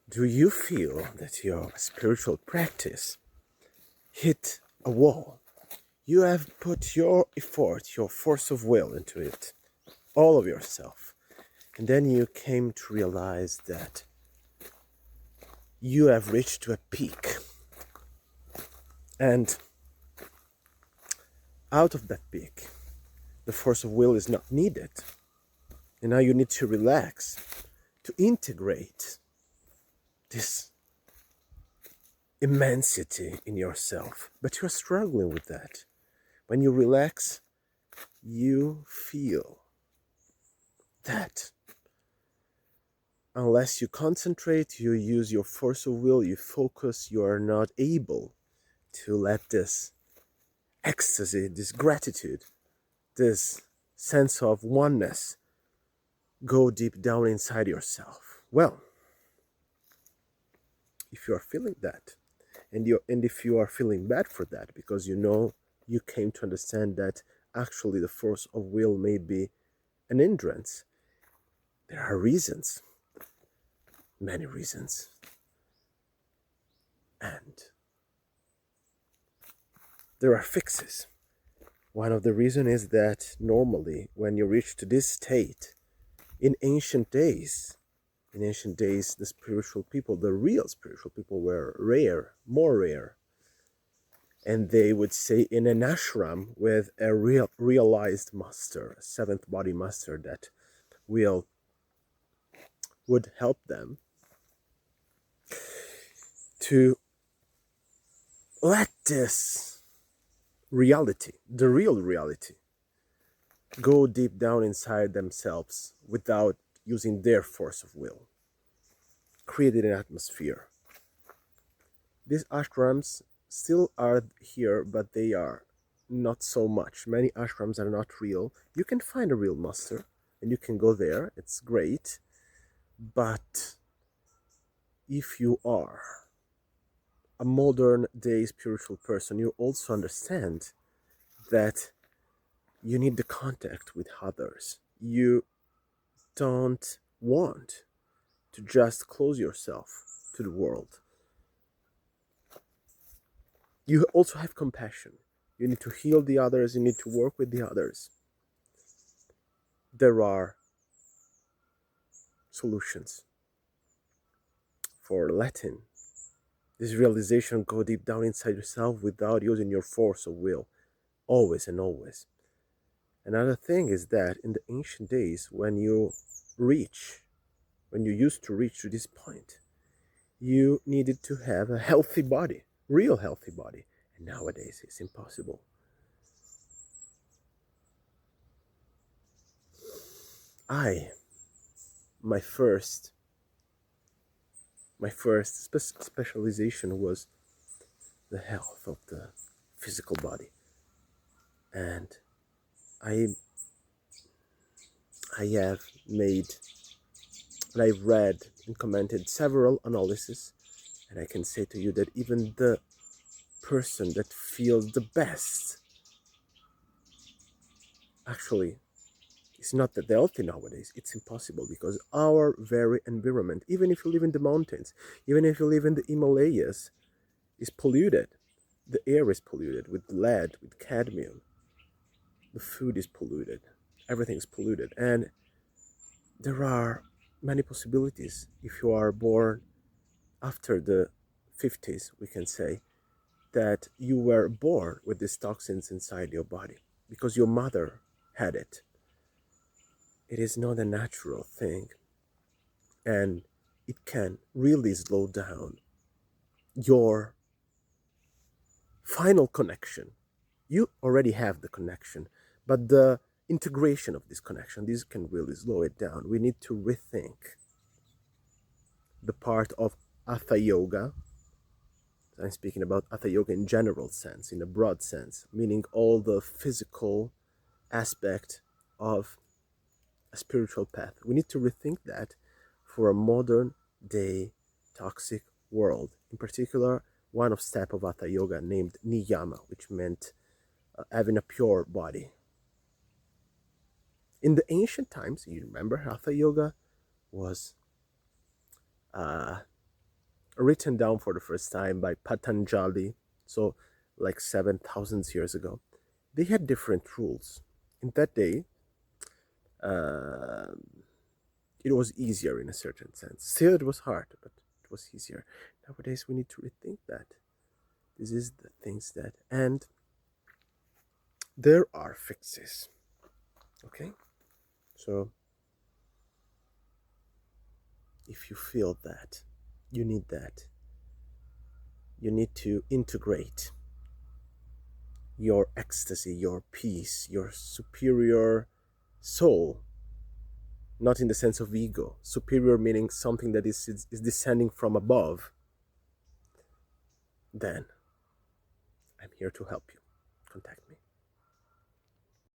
Do you feel that your spiritual practice hit a wall? You have put your effort, your force of will into it, all of yourself. And then you came to realize that you have reached to a peak. And out of that peak, the force of will is not needed. And now you need to relax, to integrate this immensity in yourself. But you're struggling with that. When you relax, you feel that unless you concentrate, you use your force of will, you focus, you are not able to let this ecstasy, this gratitude, this sense of oneness go deep down inside yourself. Well, if you are feeling that, and if you are feeling bad for that, because you know you came to understand that actually the force of will may be an hindrance, there are reasons, many reasons. And there are fixes. One of the reasons is that normally when you reach to this state, in ancient days, the spiritual people, the real spiritual people were rare, more rare. And they would say in an ashram with a realized master, a seventh body master that would help them to let this reality, the real reality, go deep down inside themselves without using their force of will. Created an atmosphere. These ashrams still are here, but they are not so much. Many ashrams are not real. You can find a real master and you can go there. It's great. But if you are a modern day spiritual person, you also understand that you need the contact with others. You don't want to just close yourself to the world. You also have compassion. You need to heal the others. You need to work with the others. There are solutions for letting this realization go deep down inside yourself without using your force of will, always and always. Another thing is that in the ancient days, when you used to reach to this point, you needed to have a healthy body, real healthy body. And nowadays it's impossible. My first specialization was the health of the physical body. And I've read and commented several analyses, and I can say to you that even the person that feels the best actually is not that healthy nowadays. It's impossible because our very environment, even if you live in the mountains, even if you live in the Himalayas, is polluted. The air is polluted with lead, with cadmium. The food is polluted. Everything is polluted. And there are many possibilities. If you are born after the 50s, we can say that you were born with these toxins inside your body because your mother had it. It is not a natural thing, and it can really slow down your final connection. You already have the connection, but the integration of this connection, this can really slow it down. We need to rethink the part of Hatha Yoga. I'm speaking about Hatha Yoga in general sense, in a broad sense, meaning all the physical aspect of a spiritual path. We need to rethink that for a modern day toxic world. In particular, one of step of Hatha Yoga named Niyama, which meant having a pure body. In the ancient times, you remember Hatha Yoga was written down for the first time by Patanjali, so like 7,000 years ago. They had different rules. In that day, uh, it was easier in a certain sense. Still, it was hard, but it was easier. Nowadays, we need to rethink that. This is the things that, and there are fixes. Okay? So, if you feel that, you need that, you need to integrate your ecstasy, your peace, your superior soul, not in the sense of ego. Superior meaning something that is descending from above. Then I'm here to help you. Contact me.